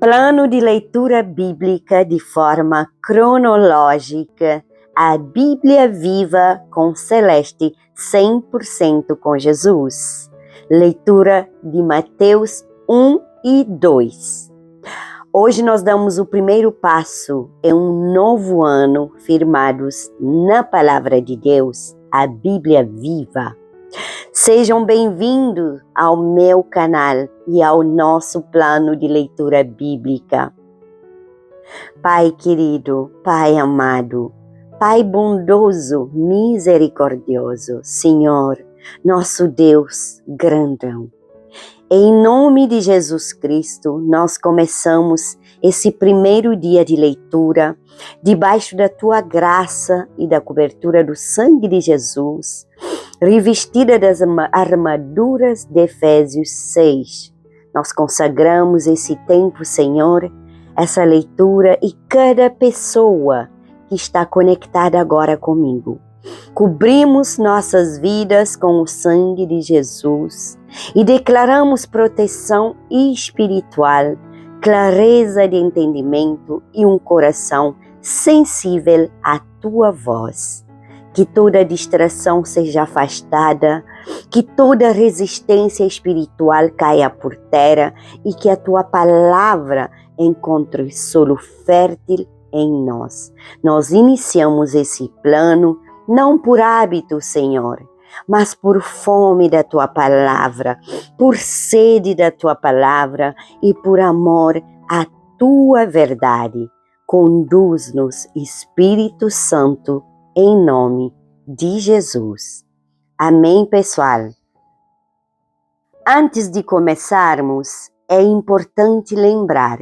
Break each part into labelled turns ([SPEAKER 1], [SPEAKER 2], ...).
[SPEAKER 1] Plano de leitura bíblica de forma cronológica, a Bíblia Viva com Celeste 100% com Jesus. Leitura de Mateus 1 e 2. Hoje nós damos o primeiro passo em um novo ano, firmados na Palavra de Deus, a Bíblia Viva. Sejam bem-vindos ao meu canal e ao nosso plano de leitura bíblica. Pai querido, Pai amado, Pai bondoso, misericordioso, Senhor, nosso Deus grandão. Em nome de Jesus Cristo, nós começamos esse primeiro dia de leitura, debaixo da Tua graça e da cobertura do sangue de Jesus, revestida das armaduras de Efésios 6. Nós consagramos esse tempo, Senhor, essa leitura e cada pessoa que está conectada agora comigo. Cobrimos nossas vidas com o sangue de Jesus e declaramos proteção espiritual, clareza de entendimento e um coração sensível à Tua voz. Que toda distração seja afastada, que toda resistência espiritual caia por terra e que a Tua palavra encontre solo fértil em nós. Nós iniciamos esse plano não por hábito, Senhor, mas por fome da Tua palavra, por sede da Tua palavra e por amor à Tua verdade. Conduz-nos, Espírito Santo, em nome de Jesus. Amém, pessoal? Antes de começarmos, é importante lembrar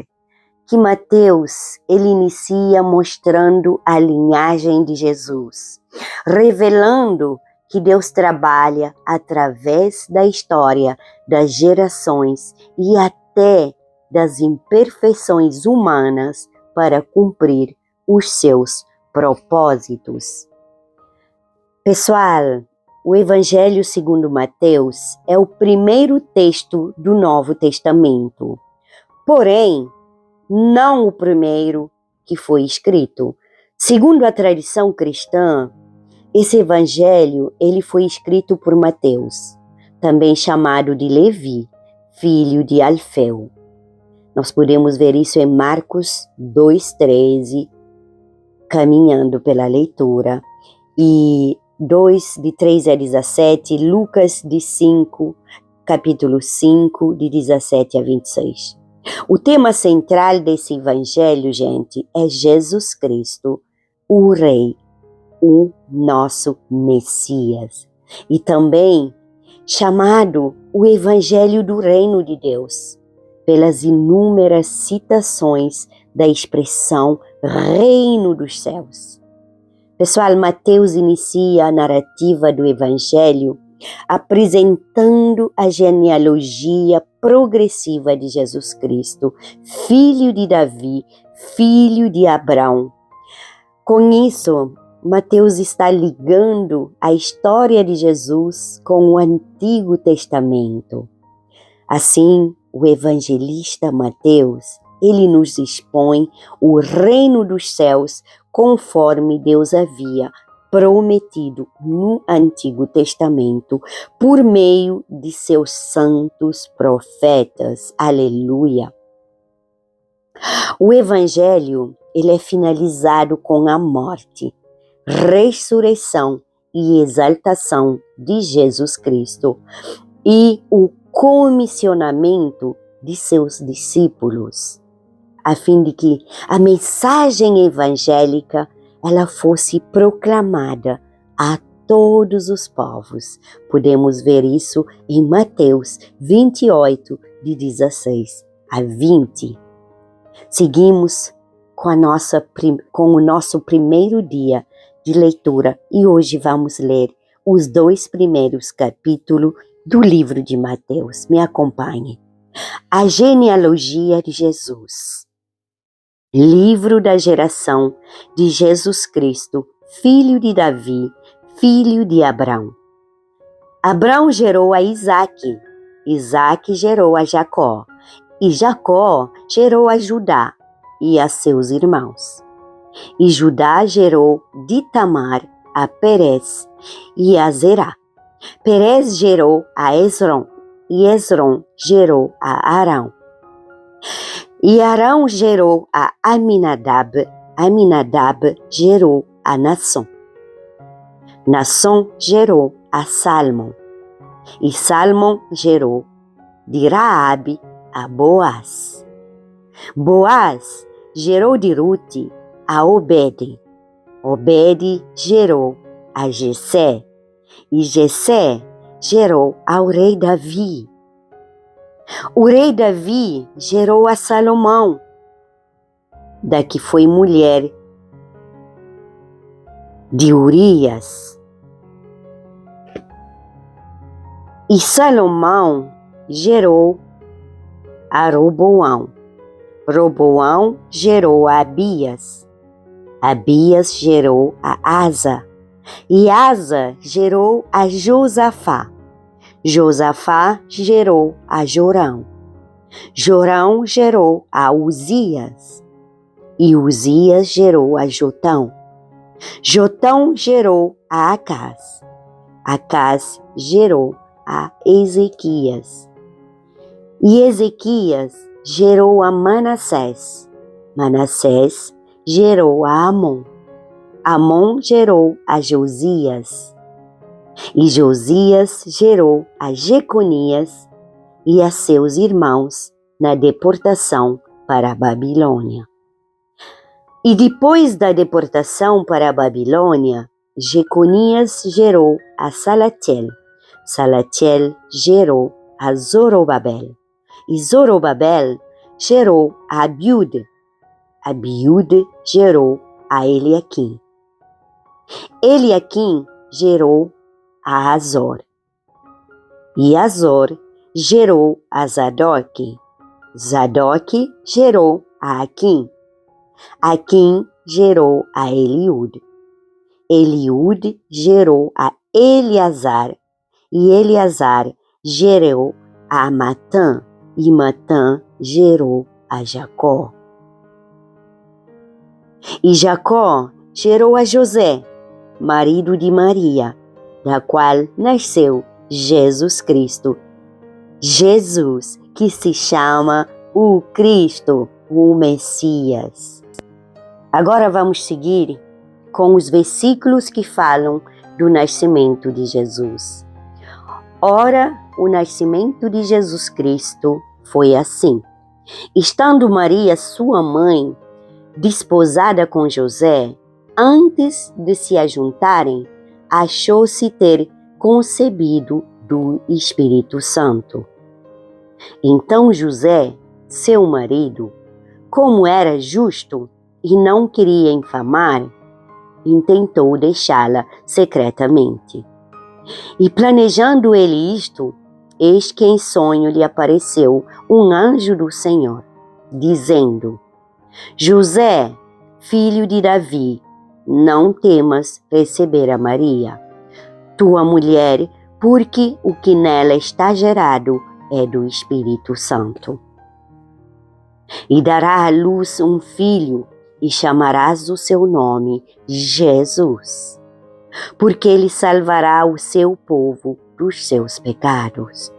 [SPEAKER 1] que Mateus, ele inicia mostrando a linhagem de Jesus, revelando que Deus trabalha através da história, das gerações e até das imperfeições humanas para cumprir os seus propósitos. Pessoal, o Evangelho segundo Mateus é o primeiro texto do Novo Testamento, porém, não o primeiro que foi escrito. Segundo a tradição cristã, esse Evangelho ele foi escrito por Mateus, também chamado de Levi, filho de Alfeu. Nós podemos ver isso em Marcos 2,13, caminhando pela leitura, e 2, de 3 a 17, Lucas de 5, capítulo 5, de 17 a 26. O tema central desse evangelho, gente, é Jesus Cristo, o Rei, o nosso Messias. E também chamado o Evangelho do Reino de Deus, pelas inúmeras citações da expressão Reino dos Céus. Pessoal, Mateus inicia a narrativa do Evangelho apresentando a genealogia progressiva de Jesus Cristo, filho de Davi, filho de Abraão. Com isso, Mateus está ligando a história de Jesus com o Antigo Testamento. Assim, o evangelista Mateus, ele nos expõe o reino dos céus conforme Deus havia prometido no Antigo Testamento por meio de seus santos profetas. Aleluia! O Evangelho, ele é finalizado com a morte, ressurreição e exaltação de Jesus Cristo e o comissionamento de seus discípulos, a fim de que a mensagem evangélica ela fosse proclamada a todos os povos. Podemos ver isso em Mateus 28, de 16 a 20. Seguimos com o nosso primeiro dia de leitura e hoje vamos ler os 2 primeiros capítulos do livro de Mateus. Me acompanhe. A genealogia de Jesus. Livro da geração de Jesus Cristo, filho de Davi, filho de Abraão. Abraão gerou a Isaque, Isaque gerou a Jacó, E Jacó gerou a Judá e a seus irmãos. E Judá gerou de Tamar a Perez e a Zerá. Perez gerou a Esrom, e Esrom gerou a Arão. E Arão gerou a Aminadab, Aminadab gerou a Naasson. Naasson gerou a Salmon, e Salmon gerou de Raabe a Boaz. Boaz gerou de Rute a Obed. Obed gerou a Jessé, e Jessé gerou ao rei Davi. O rei Davi gerou a Salomão, da que foi mulher de Urias. E Salomão gerou a Roboão. Roboão gerou a Abias. Abias gerou a Asa. E Asa gerou a Josafá. Josafá gerou a Jorão. Jorão gerou a Uzias. E Uzias gerou a Jotão. Jotão gerou a Acás. Acás gerou a Ezequias. E Ezequias gerou a Manassés. Manassés gerou a Amon. Amon gerou a Josias. E Josias gerou a Jeconias e a seus irmãos na deportação para a Babilônia. E depois da deportação para a Babilônia, Jeconias gerou a Salatiel. Salatiel gerou a Zorobabel. E Zorobabel gerou a Abiúde. Abiúde gerou a Eliaquim. Eliaquim gerou a Azor. E Azor gerou a Zadoque. Zadoque gerou a Aquim. Aquim gerou a Eliúde. Eliúde gerou a Eleazar. E Eleazar gerou a Matã. E Matã gerou a Jacó. E Jacó gerou a José, marido de Maria, da qual nasceu Jesus Cristo. Jesus, que se chama o Cristo, o Messias. Agora vamos seguir com os versículos que falam do nascimento de Jesus. Ora, o nascimento de Jesus Cristo foi assim. Estando Maria, sua mãe, desposada com José, antes de se ajuntarem, achou-se ter concebido do Espírito Santo. Então José, seu marido, como era justo e não queria infamar, intentou deixá-la secretamente. E planejando ele isto, eis que em sonho lhe apareceu um anjo do Senhor, dizendo: José, filho de Davi, não temas receber a Maria, tua mulher, porque o que nela está gerado é do Espírito Santo. E dará à luz um filho, e chamarás o seu nome Jesus, porque ele salvará o seu povo dos seus pecados.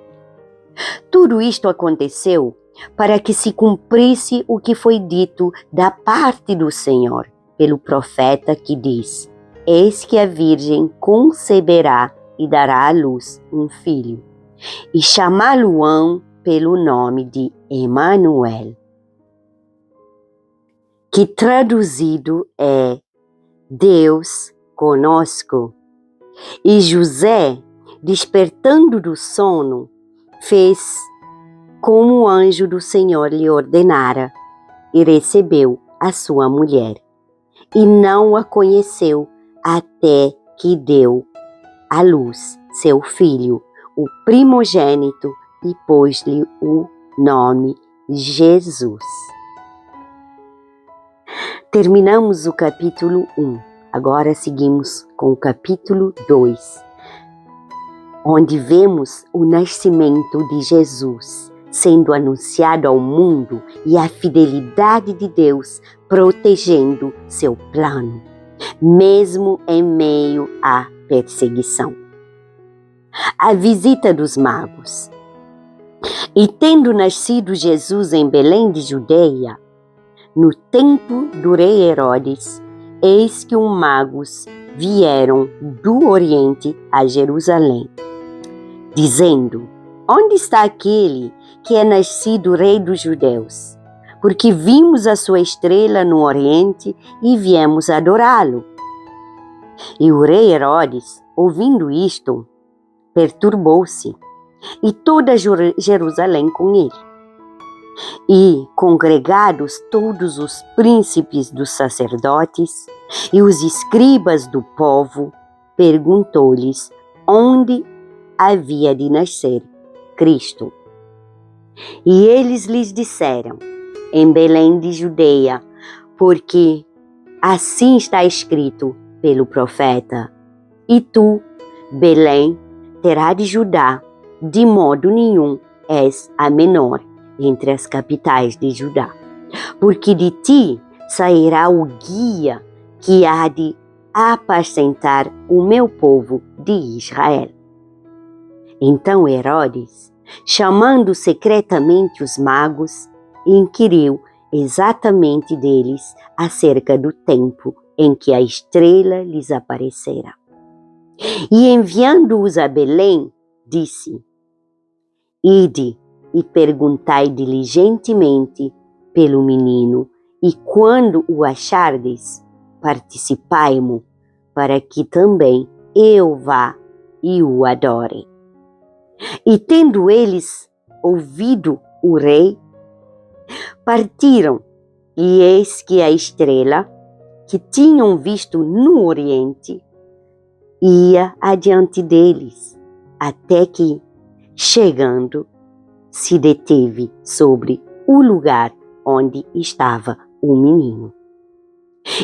[SPEAKER 1] Tudo isto aconteceu para que se cumprisse o que foi dito da parte do Senhor pelo profeta que diz: Eis que a Virgem conceberá e dará à luz um filho, e chamá-lo-ão pelo nome de Emanuel, que traduzido é Deus conosco. E José, despertando do sono, fez como o anjo do Senhor lhe ordenara, e recebeu a sua mulher, e não a conheceu até que deu à luz seu filho, o primogênito, e pôs-lhe o nome Jesus. Terminamos o capítulo 1. Agora seguimos com o capítulo 2, onde vemos o nascimento de Jesus, sendo anunciado ao mundo e a fidelidade de Deus protegendo seu plano, mesmo em meio à perseguição. A visita dos magos. E tendo nascido Jesus em Belém de Judeia, no tempo do rei Herodes, eis que magos vieram do Oriente a Jerusalém, dizendo: onde está aquele que é nascido rei dos judeus? Porque vimos a sua estrela no Oriente e viemos adorá-lo. E o rei Herodes, ouvindo isto, perturbou-se, e toda Jerusalém com ele. E, congregados todos os príncipes dos sacerdotes e os escribas do povo, perguntou-lhes onde havia de nascer Cristo. E eles lhes disseram: em Belém de Judeia, porque assim está escrito pelo profeta: e tu, Belém, terá de Judá, de modo nenhum és a menor entre as capitais de Judá, porque de ti sairá o guia que há de apacentar o meu povo de Israel. Então Herodes, chamando secretamente os magos, inquiriu exatamente deles acerca do tempo em que a estrela lhes aparecera. E enviando-os a Belém, disse: ide e perguntai diligentemente pelo menino, e quando o achardes, participai-mo, para que também eu vá e o adore. E tendo eles ouvido o rei, partiram, e eis que a estrela, que tinham visto no Oriente, ia adiante deles, até que, chegando, se deteve sobre o lugar onde estava o menino.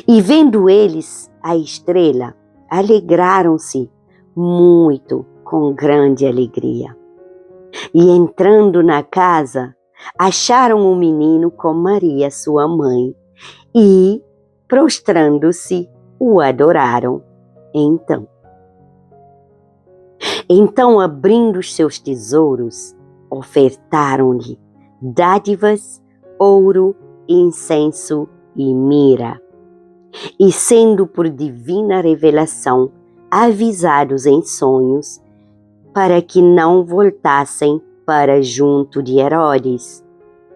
[SPEAKER 1] E vendo eles a estrela, alegraram-se muito, com grande alegria. E entrando na casa, acharam o menino com Maria, sua mãe, e, prostrando-se, o adoraram. Então, abrindo os seus tesouros, ofertaram-lhe dádivas, ouro, incenso e mira. E sendo por divina revelação avisados em sonhos, para que não voltassem para junto de Herodes,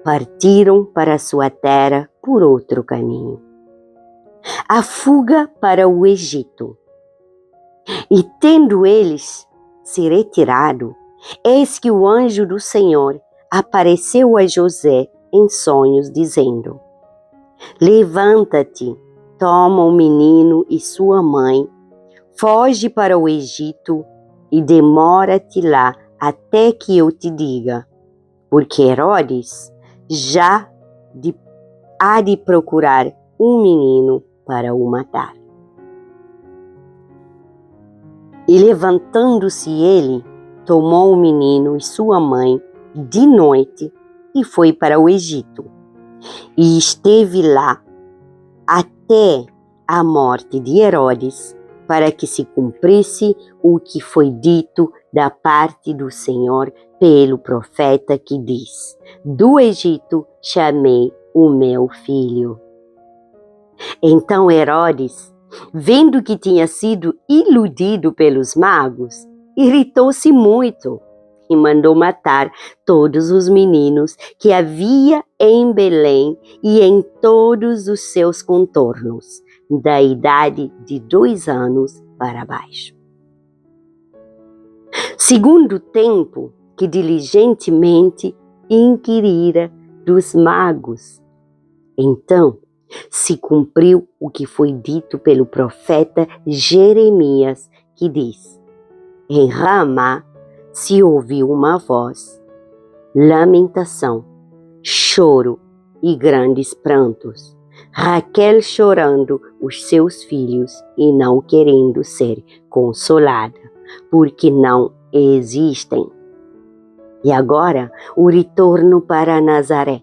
[SPEAKER 1] partiram para sua terra por outro caminho. A fuga para o Egito. E tendo eles se retirado, eis que o anjo do Senhor apareceu a José em sonhos, dizendo: levanta-te, toma o menino e sua mãe, foge para o Egito e demora-te lá até que eu te diga, porque Herodes já há de procurar um menino para o matar. E levantando-se ele, tomou o menino e sua mãe de noite e foi para o Egito. E esteve lá até a morte de Herodes, para que se cumprisse o que foi dito da parte do Senhor pelo profeta que diz: do Egito chamei o meu filho. Então Herodes, vendo que tinha sido iludido pelos magos, irritou-se muito e mandou matar todos os meninos que havia em Belém e em todos os seus contornos, da idade de 2 anos para baixo. Segundo o tempo que diligentemente inquirira dos magos. Então se cumpriu o que foi dito pelo profeta Jeremias, que diz: em Ramá se ouviu uma voz, lamentação, choro e grandes prantos, Raquel chorando os seus filhos e não querendo ser consolada, porque não existem. E agora, o retorno para Nazaré.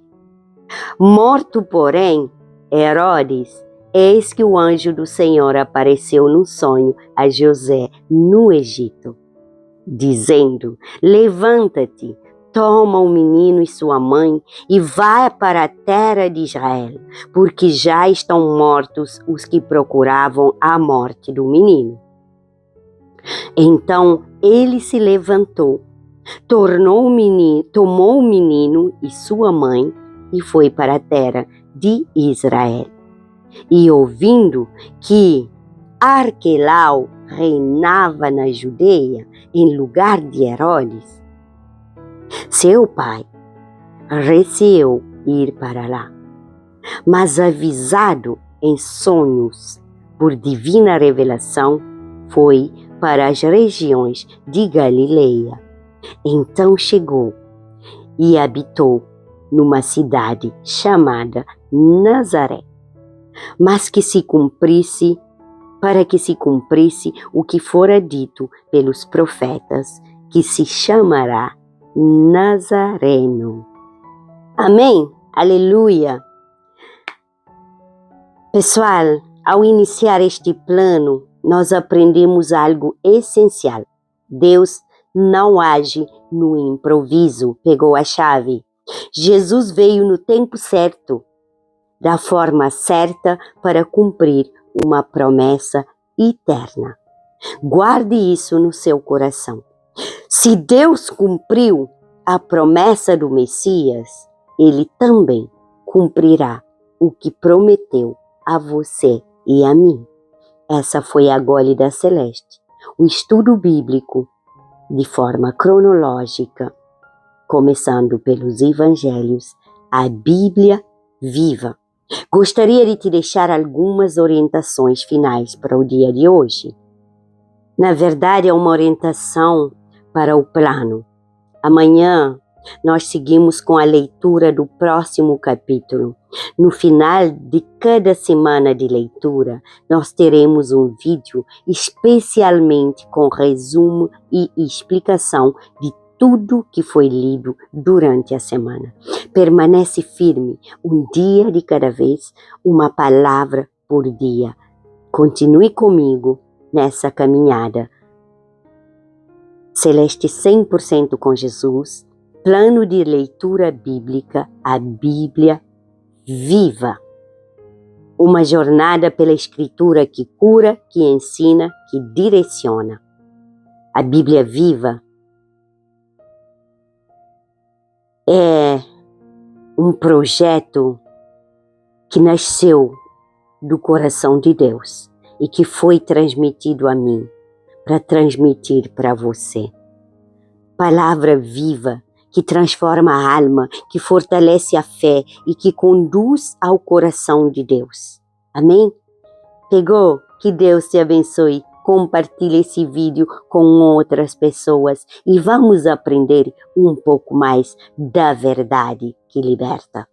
[SPEAKER 1] Morto, porém, Herodes, eis que o anjo do Senhor apareceu num sonho a José no Egito, dizendo: levanta-te, toma o menino e sua mãe e vai para a terra de Israel, porque já estão mortos os que procuravam a morte do menino. Então ele se levantou, tomou o menino e sua mãe e foi para a terra de Israel. E ouvindo que Arquelau reinava na Judeia em lugar de Herodes, seu pai receou ir para lá. Mas avisado em sonhos por divina revelação, foi para as regiões de Galileia. Então chegou e habitou numa cidade chamada Nazaré, para que se cumprisse o que fora dito pelos profetas, que se chamará Nazareno. Amém? Aleluia! Pessoal, ao iniciar este plano, nós aprendemos algo essencial. Deus não age no improviso, pegou a chave. Jesus veio no tempo certo, da forma certa para cumprir uma promessa eterna. Guarde isso no seu coração. Se Deus cumpriu a promessa do Messias, Ele também cumprirá o que prometeu a você e a mim. Essa foi a Gólida Celeste, o estudo bíblico de forma cronológica, começando pelos Evangelhos, a Bíblia viva. Gostaria de te deixar algumas orientações finais para o dia de hoje. Na verdade, é uma orientação para o plano. Amanhã nós seguimos com a leitura do próximo capítulo. No final de cada semana de leitura, nós teremos um vídeo especialmente com resumo e explicação de tudo que foi lido durante a semana. Permanece firme, um dia de cada vez, uma palavra por dia. Continue comigo nessa caminhada. Celeste 100% com Jesus, plano de leitura bíblica, a Bíblia viva. Uma jornada pela Escritura que cura, que ensina, que direciona. A Bíblia viva é um projeto que nasceu do coração de Deus e que foi transmitido a mim, para transmitir para você. Palavra viva, que transforma a alma, que fortalece a fé e que conduz ao coração de Deus. Amém? Pegou? Que Deus te abençoe. Compartilhe esse vídeo com outras pessoas e vamos aprender um pouco mais da verdade que liberta.